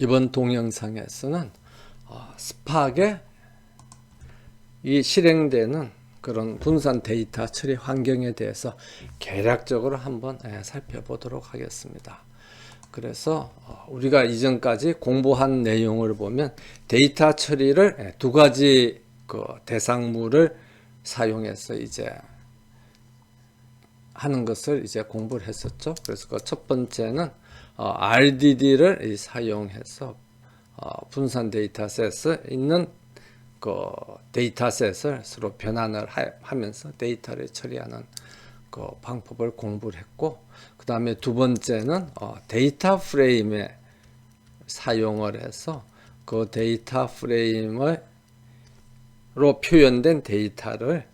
이번 동영상에서는 스팍에 이 실행되는 그런 분산 데이터 처리 환경에 대해서 개략적으로 한번 살펴보도록 하겠습니다. 그래서 우리가 이전까지 공부한 내용을 보면 데이터 처리를 두 가지 그 대상물을 사용해서 이제 하는 것을 이제 공부를 했었죠. 그래서 그 첫 번째는 RDD를 사용해서 분산 데이터셋에 있는 그 데이터셋을 서로 변환을 하면서 데이터를 처리하는 그 방법을 공부를 했고, 그 다음에 두 번째는 데이터 프레임에 사용을 해서 그 데이터 프레임으로 표현된 데이터를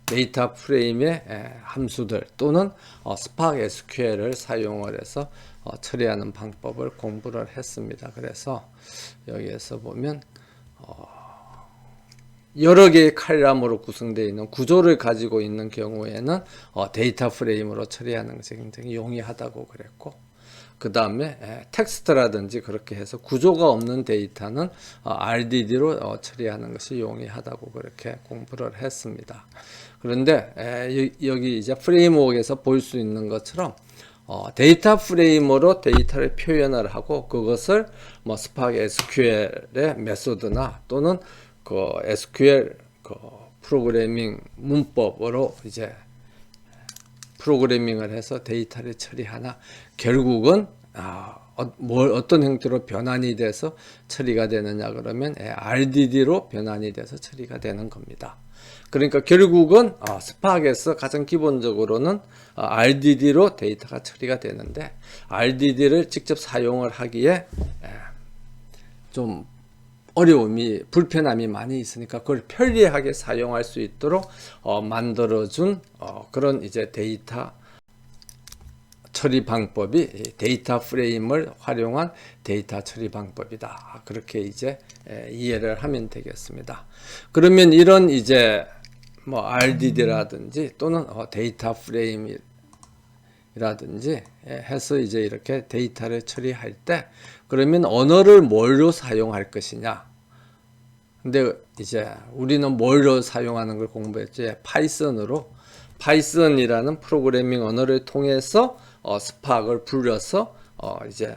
데이터 프레임의 함수들 또는 스팍 SQL을 사용을 해서 처리하는 방법을 공부를 했습니다. 그래서 여기에서 보면 여러 개의 칼럼으로 구성되어 있는 구조를 가지고 있는 경우에는 데이터 프레임으로 처리하는 것이 굉장히 용이하다고 그랬고, 그 다음에 텍스트라든지 그렇게 해서 구조가 없는 데이터는 RDD로 처리하는 것이 용이하다고 그렇게 공부를 했습니다. 그런데 여기 이제 프레임워크에서 볼 수 있는 것처럼 데이터 프레임으로 데이터를 표현을 하고 그것을 뭐 스팍 SQL의 메소드나 또는 그 SQL 그 프로그래밍 문법으로 이제 프로그래밍을 해서 데이터를 처리하나 결국은 어떤 형태로 변환이 돼서 처리가 되느냐 그러면 RDD로 변환이 돼서 처리가 되는 겁니다. 그러니까 결국은 스팍에서 가장 기본적으로는 RDD로 데이터가 처리가 되는데, RDD를 직접 사용을 하기에 좀 어려움이, 불편함이 많이 있으니까 그걸 편리하게 사용할 수 있도록 만들어준 그런 이제 데이터 처리 방법이 데이터 프레임을 활용한 데이터 처리 방법이다. 그렇게 이제 이해를 하면 되겠습니다. 그러면 이런 이제 뭐 RDD라든지 또는 데이터 프레임이라든지 해서 이제 이렇게 데이터를 처리할 때 그러면 언어를 뭘로 사용할 것이냐. 근데 이제 우리는 뭘로 사용하는 걸 공부했지? 파이썬으로. 파이썬이라는 프로그래밍 언어를 통해서 스팍을 불려서 이제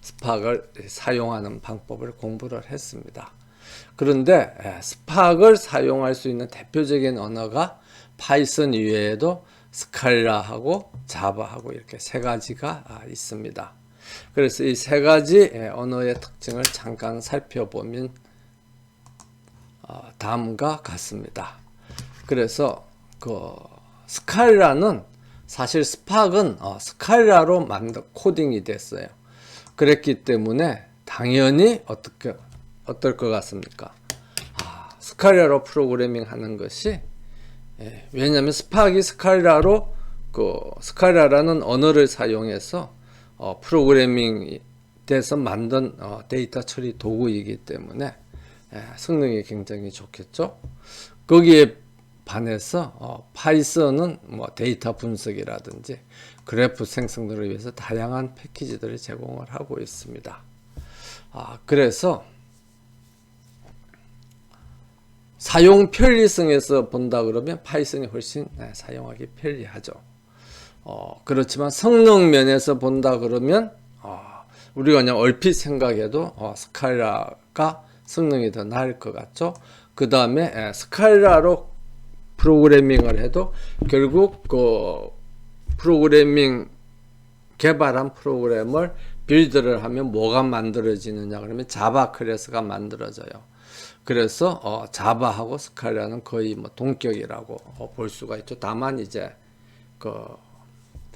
스팍을 사용하는 방법을 공부를 했습니다. 그런데 스팍을 사용할 수 있는 대표적인 언어가 파이썬 이외에도 스칼라하고 자바하고 이렇게 세 가지가 있습니다. 그래서 이 세 가지 언어의 특징을 잠깐 살펴보면 다음과 같습니다. 그래서 그 스칼라는 사실 스팍은 스칼라로 코딩이 됐어요. 그랬기 때문에 당연히 어떨 것 같습니까? 스칼라로 프로그래밍 하는 것이 왜냐하면 스팍이 스칼라로 스칼라라는 언어를 사용해서 프로그래밍 돼서 만든 데이터 처리 도구이기 때문에 성능이 굉장히 좋겠죠. 거기에 반해서 파이썬은 뭐 데이터 분석이라든지 그래프 생성들을 위해서 다양한 패키지들을 제공을 하고 있습니다. 그래서 사용 편리성에서 본다 그러면 파이썬이 훨씬 사용하기 편리하죠. 그렇지만 성능 면에서 본다 그러면 우리가 그냥 얼핏 생각해도 스칼라가 성능이 더 나을 것 같죠. 그 다음에 스칼라로 프로그래밍을 해도 결국 그 프로그래밍 개발한 프로그램을 빌드를 하면 뭐가 만들어지느냐 그러면 자바 클래스가 만들어져요. 그래서 자바하고 스칼라는 거의 뭐 동격이라고 볼 수가 있죠. 다만 이제 그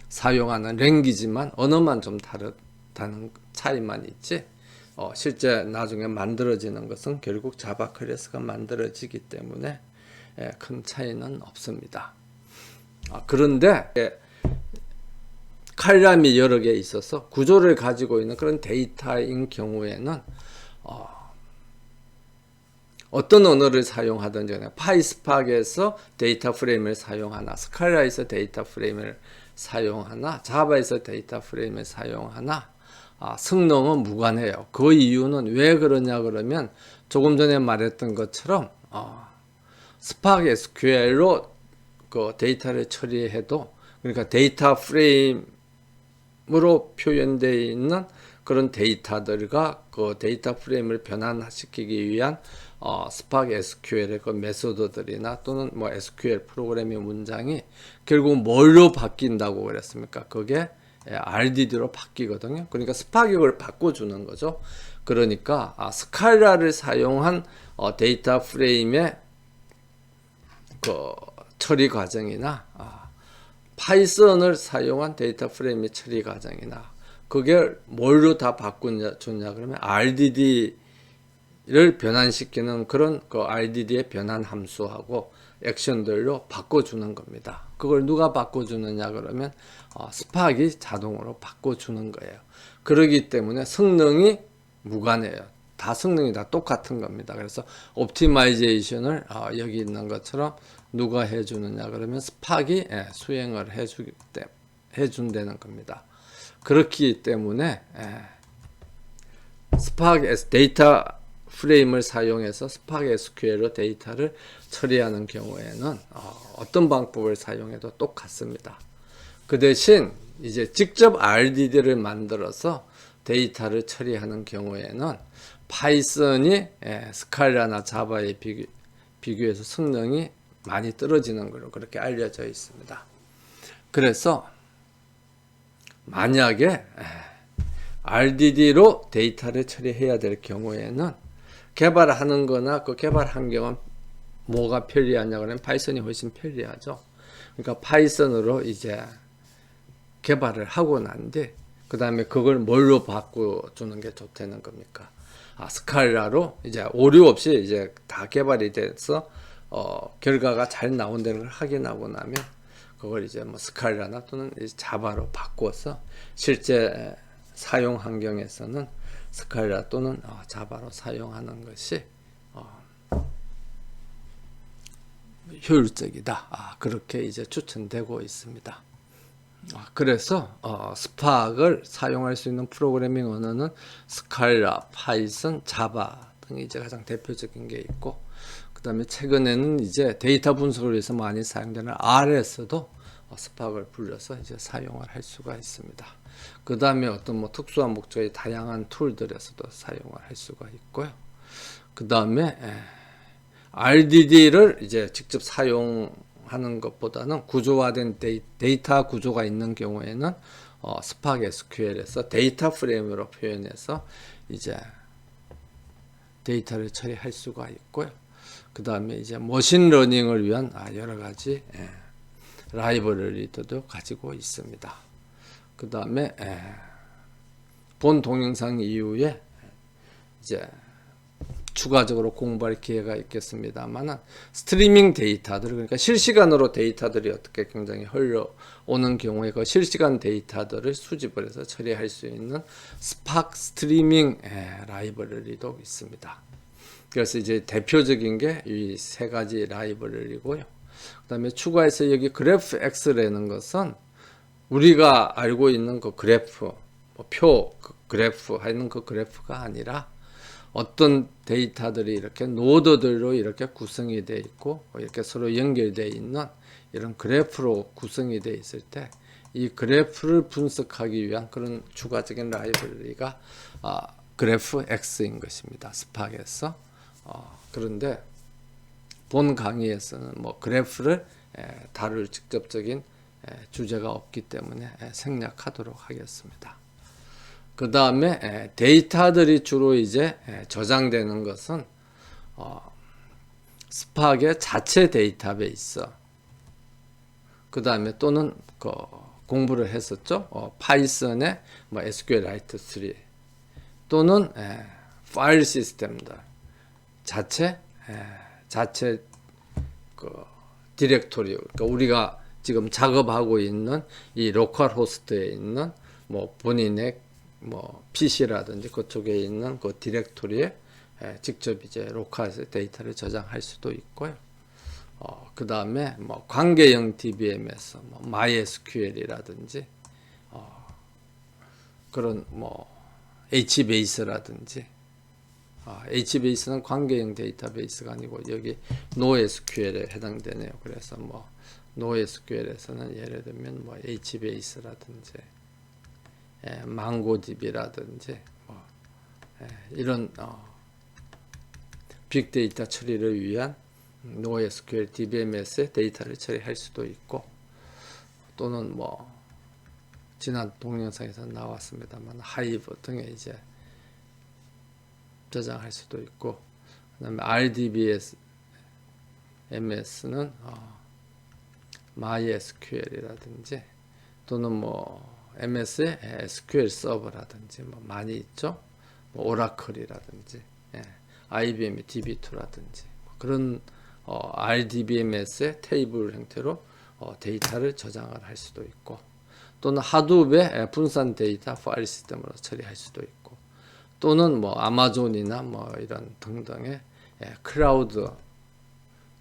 사용하는 랭귀지만 언어만 좀 다른 차이만 있지. 실제 나중에 만들어지는 것은 결국 자바 클래스가 만들어지기 때문에 큰 차이는 없습니다. 그런데 칼럼이 여러 개 있어서 구조를 가지고 있는 그런 데이터인 경우에는 어떤 언어를 사용하든지 파이스팍에서 데이터 프레임을 사용하나, 스칼라에서 데이터 프레임을 사용하나, 자바에서 데이터 프레임을 사용하나, 성능은 무관해요. 그 이유는 왜 그러냐 그러면 조금 전에 말했던 것처럼 스파크 SQL로 그 데이터를 처리해도, 그러니까 데이터 프레임으로 표현되어 있는 그런 데이터들과 그 데이터 프레임을 변환시키기 위한 스파크 SQL의 그 메소드들이나 또는 뭐 SQL 프로그래밍 문장이 결국 뭘로 바뀐다고 그랬습니까? 그게 RDD로 바뀌거든요. 그러니까 스파크 이걸 바꿔주는 거죠. 그러니까 스칼라를 사용한 데이터 프레임의 그 처리 과정이나 파이썬을 사용한 데이터 프레임의 처리 과정이나 그게 뭘로 다 바꿔줬냐 그러면 RDD를 변환시키는 그런 그 RDD의 변환 함수하고 액션들로 바꿔주는 겁니다. 그걸 누가 바꿔주느냐 그러면 스파크이 자동으로 바꿔주는 거예요. 그렇기 때문에 성능이 무관해요. 다 성능이 다 똑같은 겁니다. 그래서 옵티마이제이션을 여기 있는 것처럼 누가 해주느냐 그러면 스파크이 수행을 해준다는 겁니다. 그렇기 때문에 스파크 데이터 프레임을 사용해서 스파크 SQL로 데이터를 처리하는 경우에는 어떤 방법을 사용해도 똑같습니다. 그 대신 이제 직접 RDD를 만들어서 데이터를 처리하는 경우에는 파이썬이 스칼라나 자바에 비교해서 성능이 많이 떨어지는 걸로 그렇게 알려져 있습니다. 그래서 만약에 RDD로 데이터를 처리해야 될 경우에는 개발하는 거나 그 개발 환경은 뭐가 편리하냐 그러면 파이썬이 훨씬 편리하죠. 그러니까 파이썬으로 이제 개발을 하고 난 뒤 그 다음에 그걸 뭘로 바꿔주는 게 좋다는 겁니까? 스칼라로 이제 오류 없이 이제 다 개발이 돼서 결과가 잘 나온다는 걸 확인하고 나면 그걸 이제 뭐 스칼라나 또는 자바로 바꿔서 실제 사용 환경에서는 스칼라 또는 자바로 사용하는 것이 효율적이다. 그렇게 이제 추천되고 있습니다. 그래서 스파크를 사용할 수 있는 프로그래밍 언어는 스칼라, 파이썬, 자바 등이 이제 가장 대표적인 게 있고, 그 다음에 최근에는 이제 데이터 분석을 위해서 많이 사용되는 R에서도 스파크를 불려서 이제 사용을 할 수가 있습니다. 그 다음에 어떤 뭐 특수한 목적의 다양한 툴들에서도 사용을 할 수가 있고요. 그 다음에 RDD를 이제 직접 사용하는 것보다는 구조화된 데이터 구조가 있는 경우에는 스파크 SQL에서 데이터 프레임으로 표현해서 이제 데이터를 처리할 수가 있고요. 그 다음에 이제 머신러닝을 위한 여러 가지 라이브러리도 가지고 있습니다. 그 다음에 본 동영상 이후에 이제 추가적으로 공부할 기회가 있겠습니다만 스트리밍 데이터들, 그러니까 실시간으로 데이터들이 어떻게 굉장히 흘러오는 경우에 그 실시간 데이터들을 수집을 해서 처리할 수 있는 스파크 스트리밍 라이브러리도 있습니다. 그래서 이제 대표적인 게 이 세 가지 라이브러리고요. 그 다음에 추가해서 여기 그래프X라는 것은 우리가 알고 있는 그 그래프, 그래프 하는 그 그래프가 아니라 어떤 데이터들이 이렇게 노드들로 이렇게 구성이 되어 있고 이렇게 서로 연결되어 있는 이런 그래프로 구성이 되어 있을 때 이 그래프를 분석하기 위한 그런 추가적인 라이브러리가 그래프X인 것입니다. 스파크에서. 그런데 본 강의에서는 뭐 그래프를 다룰 직접적인 주제가 없기 때문에 생략하도록 하겠습니다. 그 다음에 데이터들이 주로 이제 저장되는 것은 스파크의 자체 데이터베이스, 그 다음에 또는 공부를 했었죠. 파이썬의 뭐 SQLite 3 또는 파일 시스템들 자체 디렉토리, 그러니까 우리가 지금 작업하고 있는 이 로컬 호스트에 있는 뭐 본인의 뭐 PC라든지 그쪽에 있는 그 디렉토리에 직접 이제 로컬에서 데이터를 저장할 수도 있고요. 그 다음에 뭐 관계형 DBM에서 뭐 MySQL이라든지 그런 뭐 HBase라든지 HBase는 관계형 데이터베이스가 아니고 여기 NoSQL에 해당되네요. 그래서 뭐 NoSQL에서는 예를 들면 뭐 HBase라든지 MongoDB라든지 뭐 이런 빅데이터 처리를 위한 NoSQL DBMS의 데이터를 처리할 수도 있고, 또는 뭐 지난 동영상에서 나왔습니다만 하이브 등에 이제 저장할 수도 있고, 그다음에 RDBMS는 MySQL이라든지 또는 뭐 MS의 SQL 서버라든지 뭐 많이 있죠. 뭐 오라클이라든지 IBM의 DB2라든지 그런 RDBMS의 테이블 형태로 데이터를 저장을 할 수도 있고, 또는 하둡의 분산 데이터 파일 시스템으로 처리할 수도 있고, 또는 뭐 아마존이나 뭐 이런 등등의 클라우드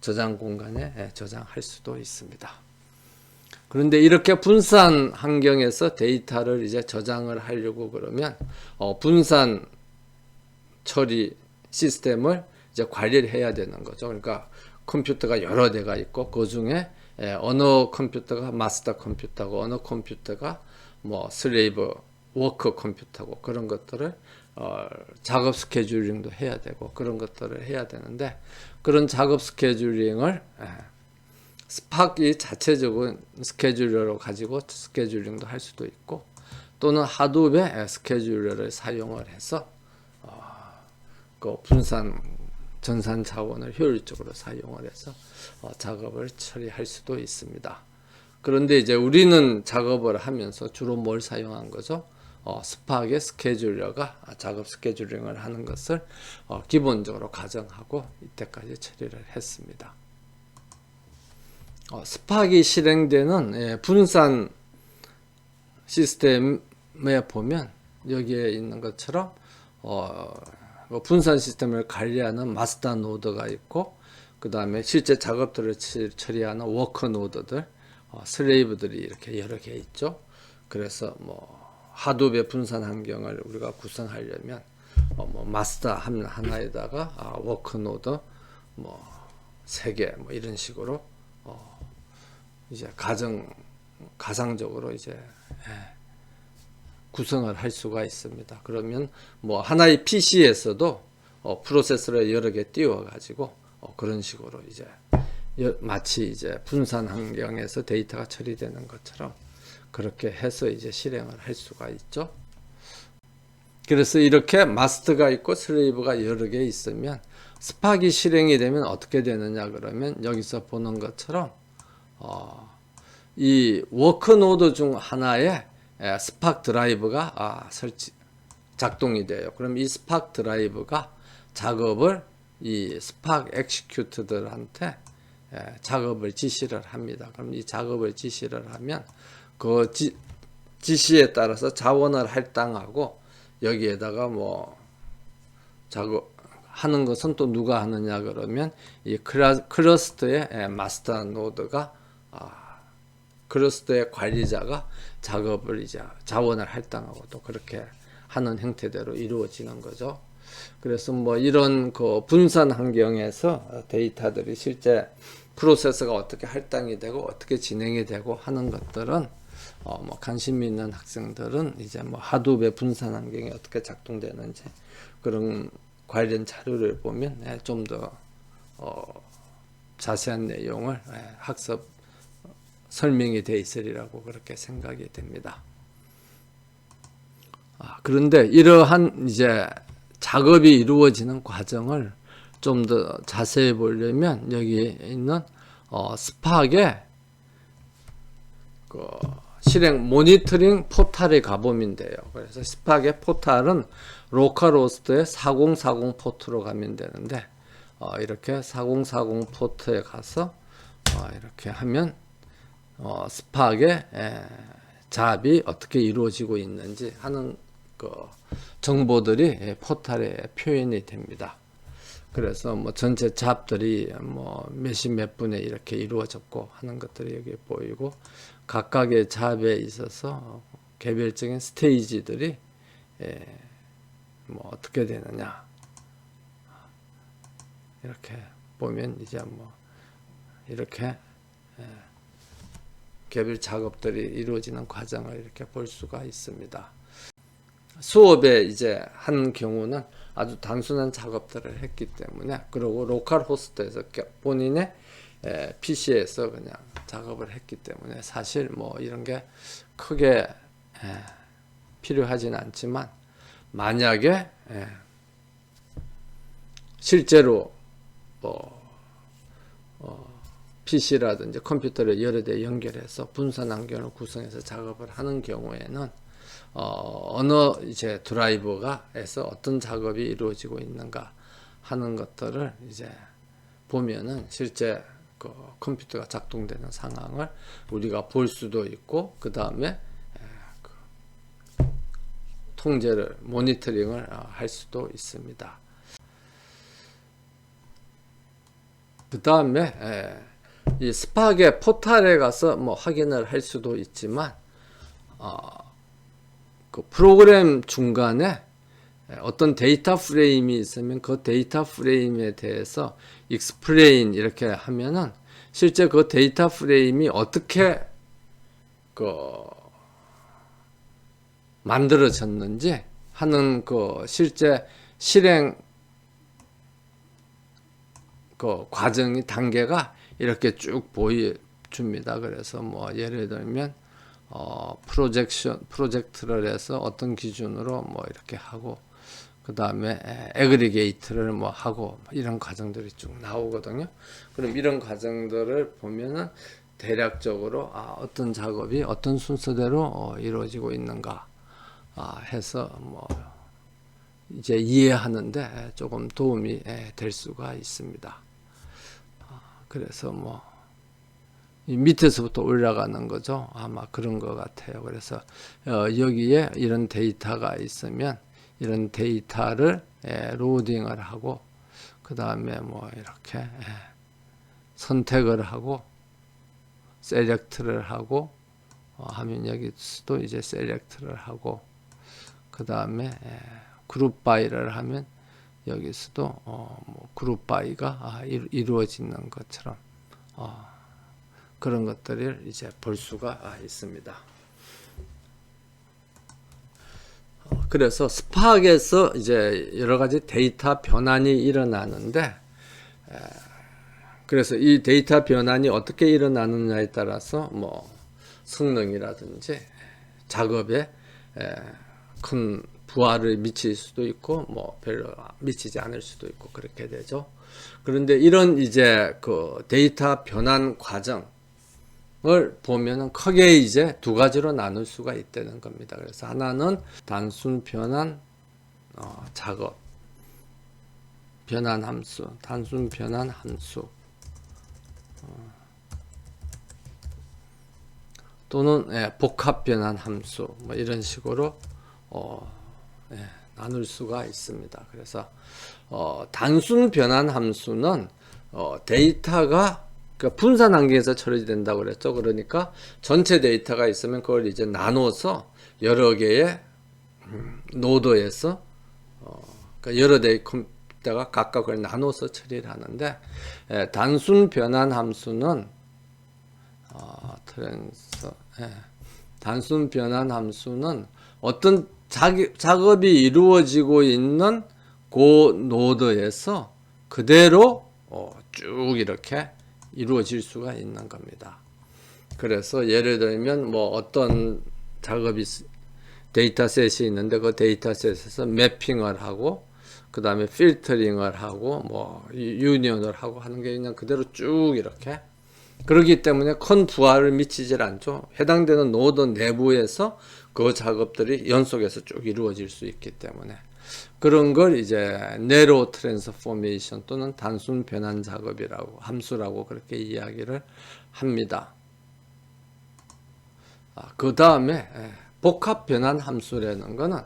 저장 공간에 저장할 수도 있습니다. 그런데 이렇게 분산 환경에서 데이터를 이제 저장을 하려고 그러면 분산 처리 시스템을 이제 관리를 해야 되는 거죠. 그러니까 컴퓨터가 여러 대가 있고 그 중에 어느 컴퓨터가 마스터 컴퓨터고 어느 컴퓨터가 뭐 슬레이브 워크 컴퓨터고, 그런 것들을 작업 스케줄링도 해야 되고 그런 것들을 해야 되는데, 그런 작업 스케줄링을 스팍이 자체적인 스케줄러로 가지고 스케줄링도 할 수도 있고, 또는 하둡의 스케줄러를 사용을 해서 그 분산 전산 자원을 효율적으로 사용을 해서 작업을 처리할 수도 있습니다. 그런데 이제 우리는 작업을 하면서 주로 뭘 사용한 거죠? 스팍의 스케줄러가 작업 스케줄링을 하는 것을 기본적으로 가정하고 이때까지 처리를 했습니다. 스팍이 실행되는 분산 시스템에 보면 여기에 있는 것처럼 분산 시스템을 관리하는 마스터 노드가 있고, 그 다음에 실제 작업들을 처리하는 워커 노드들, 슬레이브들이 이렇게 여러 개 있죠. 그래서 뭐 하둡의 분산 환경을 우리가 구성하려면 뭐 마스터 하나에다가 워커 노드 뭐 3개 뭐 이런 식으로 이제 가상적으로 이제 구성을 할 수가 있습니다. 그러면 뭐 하나의 PC에서도 프로세서를 여러 개 띄워 가지고 그런 식으로 이제 마치 이제 분산 환경에서 데이터가 처리되는 것처럼 그렇게 해서 이제 실행을 할 수가 있죠. 그래서 이렇게 마스터가 있고 슬레이브가 여러 개 있으면 스팍이 실행이 되면 어떻게 되느냐 그러면 여기서 보는 것처럼 이 워크 노드 중 하나에 스팍 드라이브가 작동이 돼요. 그럼 이 스팍 드라이브가 작업을 이 스팍 엑시큐트들한테 작업을 지시를 합니다. 그럼 이 작업을 지시를 하면 그 지시에 따라서 자원을 할당하고, 여기에다가 뭐 작업 하는 것은 또 누가 하느냐 그러면 이 클러스터의 마스터 노드가 클러스터의 관리자가 작업을 이제 자원을 할당하고 또 그렇게 하는 형태대로 이루어지는 거죠. 그래서 뭐 이런 그 분산 환경에서 데이터들이 실제 프로세서가 어떻게 할당이 되고 어떻게 진행이 되고 하는 것들은 뭐 관심 있는 학생들은 이제 뭐 하둡의 분산 환경이 어떻게 작동되는지 그런 관련 자료를 보면 좀 더 자세한 내용을 학습 설명이 되어 있으리라고 그렇게 생각이 됩니다. 그런데 이러한 이제 작업이 이루어지는 과정을 좀 더 자세히 보려면 여기 있는 스팍의 그 실행 모니터링 포탈에 가보면 돼요. 그래서 스팍의 포탈은 로컬호스트의 4040 포트로 가면 되는데 이렇게 4040 포트에 가서 이렇게 하면 스팍의 잡이 어떻게 이루어지고 있는지 하는 그 정보들이 포탈에 표현이 됩니다. 그래서 뭐 전체 잡들이 뭐 몇 분에 이렇게 이루어졌고 하는 것들이 여기 보이고, 각각의 잡에 있어서 개별적인 스테이지들이 뭐 어떻게 되느냐, 이렇게 보면 이제 뭐 이렇게 개별 작업들이 이루어지는 과정을 이렇게 볼 수가 있습니다. 수업에 이제 한 경우는 아주 단순한 작업들을 했기 때문에, 그리고 로컬 호스트에서 본인의 PC에서 그냥 작업을 했기 때문에 사실 뭐 이런 게 크게 필요하진 않지만, 만약에 실제로 PC라든지 컴퓨터를 여러 대 연결해서 분산 환경을 구성해서 작업을 하는 경우에는 어느 이제 드라이버가에서 어떤 작업이 이루어지고 있는가 하는 것들을 이제 보면은 실제 그 컴퓨터가 작동되는 상황을 우리가 볼 수도 있고, 그 다음에 통제를, 모니터링을 할 수도 있습니다. 그 다음에 이 스팍의 포탈에 가서 뭐 확인을 할 수도 있지만, 그 프로그램 중간에 어떤 데이터 프레임이 있으면 그 데이터 프레임에 대해서 explain 이렇게 하면은 실제 그 데이터 프레임이 어떻게 만들어졌는지 하는 그 실제 실행 그 과정이, 단계가 이렇게 쭉 보여줍니다. 그래서 뭐 예를 들면 프로젝트를 해서 어떤 기준으로 뭐 이렇게 하고, 그 다음에 애그리게이트를 뭐 하고, 이런 과정들이 쭉 나오거든요. 그럼 이런 과정들을 보면은 대략적으로 어떤 작업이 어떤 순서대로 이루어지고 있는가 해서 뭐 이제 이해하는데 조금 도움이 될 수가 있습니다. 그래서 뭐 이 밑에서부터 올라가는 거죠. 아마 그런 것 같아요. 그래서 여기에 이런 데이터가 있으면 이런 데이터를 로딩을 하고, 그 다음에 뭐 이렇게 선택을 하고 셀렉트를 하고 하면 여기서도 이제 셀렉트를 하고, 그 다음에 그룹 바이를 하면 여기서도 뭐 그룹 바이가 이루어지는 것처럼 그런 것들을 이제 볼 수가 있습니다. 그래서 스팍에서 이제 여러 가지 데이터 변환이 일어나는데, 그래서 이 데이터 변환이 어떻게 일어나느냐에 따라서 뭐 성능이라든지 작업에 큰 부하를 미칠 수도 있고, 뭐 별로 미치지 않을 수도 있고, 그렇게 되죠. 그런데 이런 이제 그 데이터 변환 과정을 보면은 크게 이제 두 가지로 나눌 수가 있다는 겁니다. 그래서 하나는 단순 변환 작업, 변환 함수, 단순 변환 함수, 또는 복합 변환 함수, 뭐 이런 식으로 나눌 수가 있습니다. 그래서 단순 변환 함수는 데이터가 분산 환경에서 처리된다고 그랬죠. 그러니까 전체 데이터가 있으면 그걸 이제 나눠서 여러 개의 노드에서 그러니까 여러 대의 컴퓨터가 각각 그걸 나눠서 처리를 하는데, 단순 변환 함수는 단순 변환 함수는 어떤 작업이 이루어지고 있는 그 노드에서 그대로 쭉 이렇게 이루어질 수가 있는 겁니다. 그래서 예를 들면 뭐 어떤 작업이 데이터셋이 있는데 그 데이터셋에서 매핑을 하고, 그 다음에 필터링을 하고, 뭐 유니언을 하고 하는 게 그냥 그대로 쭉 이렇게, 그렇기 때문에 큰 부하를 미치질 않죠. 해당되는 노드 내부에서 그 작업들이 연속해서 쭉 이루어질 수 있기 때문에 그런 걸 이제 내로 트랜스포메이션 또는 단순 변환 작업이라고, 함수라고 그렇게 이야기를 합니다. 그 다음에 복합 변환 함수라는 거는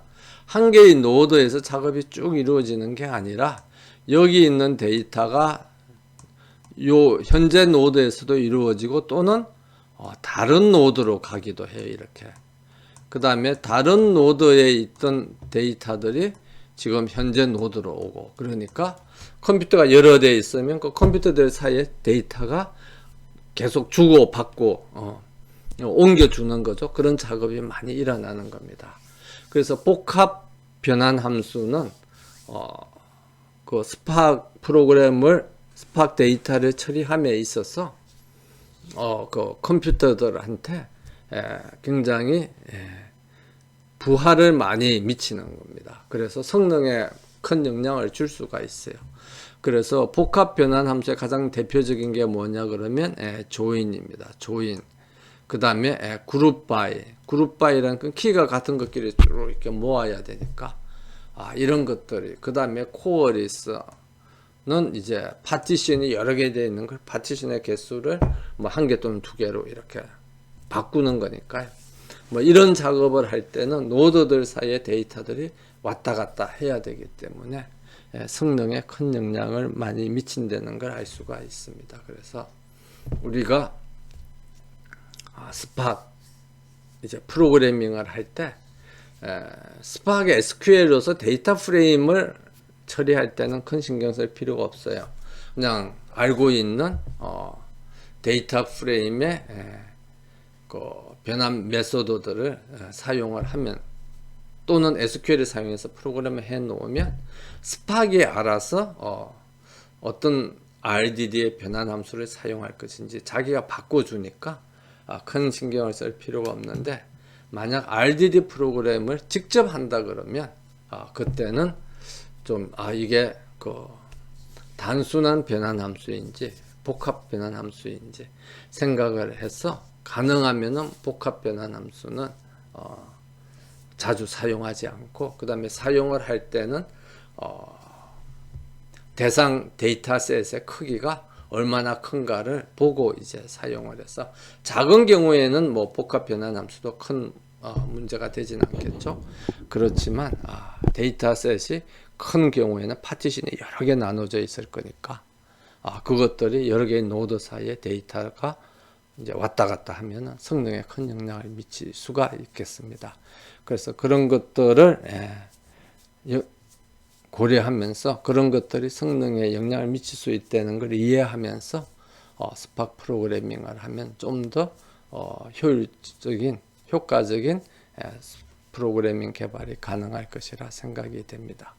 한 개의 노드에서 작업이 쭉 이루어지는 게 아니라 여기 있는 데이터가 요 현재 노드에서도 이루어지고 또는 다른 노드로 가기도 해요. 이렇게. 그 다음에 다른 노드에 있던 데이터들이 지금 현재 노드로 오고, 그러니까 컴퓨터가 여러 대 있으면 그 컴퓨터들 사이에 데이터가 계속 주고받고 옮겨주는 거죠. 그런 작업이 많이 일어나는 겁니다. 그래서 복합 변환 함수는 그 스파크 프로그램을 스파크 데이터를 처리함에 있어서 그 컴퓨터들한테 굉장히 부하를 많이 미치는 겁니다. 그래서 성능에 큰 영향을 줄 수가 있어요. 그래서 복합 변환 함수의 가장 대표적인 게 뭐냐 그러면 조인입니다. 조인. 그 다음에 그룹 바이. 그룹 바이라는 건 키가 같은 것끼리 쭉 이렇게 모아야 되니까 이런 것들이. 그 다음에 코어리스는 이제 파티션이 여러 개 되어 있는 걸 파티션의 개수를 뭐 한 개 또는 두 개로 이렇게 바꾸는 거니까요. 뭐 이런 작업을 할 때는 노드들 사이의 데이터들이 왔다 갔다 해야 되기 때문에 성능에 큰 영향을 많이 미친다는 걸 알 수가 있습니다. 그래서 우리가 스파크 이제 프로그래밍을 할 때 스파크 SQL로서 데이터 프레임을 처리할 때는 큰 신경 쓸 필요가 없어요. 그냥 알고 있는 데이터 프레임의 그 변환 메소드들을 사용을 하면 또는 SQL을 사용해서 프로그램을 해 놓으면 스파크에 알아서 어떤 RDD의 변환 함수를 사용할 것인지 자기가 바꿔주니까 큰 신경을 쓸 필요가 없는데, 만약 RDD 프로그램을 직접 한다 그러면 그때는 좀 이게 그 단순한 변환 함수인지 복합 변환 함수인지 생각을 해서 가능하면은 복합 변환 함수는 자주 사용하지 않고, 그 다음에 사용을 할 때는 대상 데이터셋의 크기가 얼마나 큰가를 보고 이제 사용을 해서, 작은 경우에는 뭐 복합 변환 함수도 큰 문제가 되진 않겠죠. 그렇지만 데이터셋이 큰 경우에는 파티션이 여러 개 나눠져 있을 거니까 그것들이 여러 개의 노드 사이에 데이터가 이제 왔다 갔다 하면 성능에 큰 영향을 미칠 수가 있겠습니다. 그래서 그런 것들을 고려하면서 그런 것들이 성능에 영향을 미칠 수 있다는 걸 이해하면서 스파크 프로그래밍을 하면 좀 더 효율적인, 효과적인 프로그래밍 개발이 가능할 것이라 생각이 됩니다.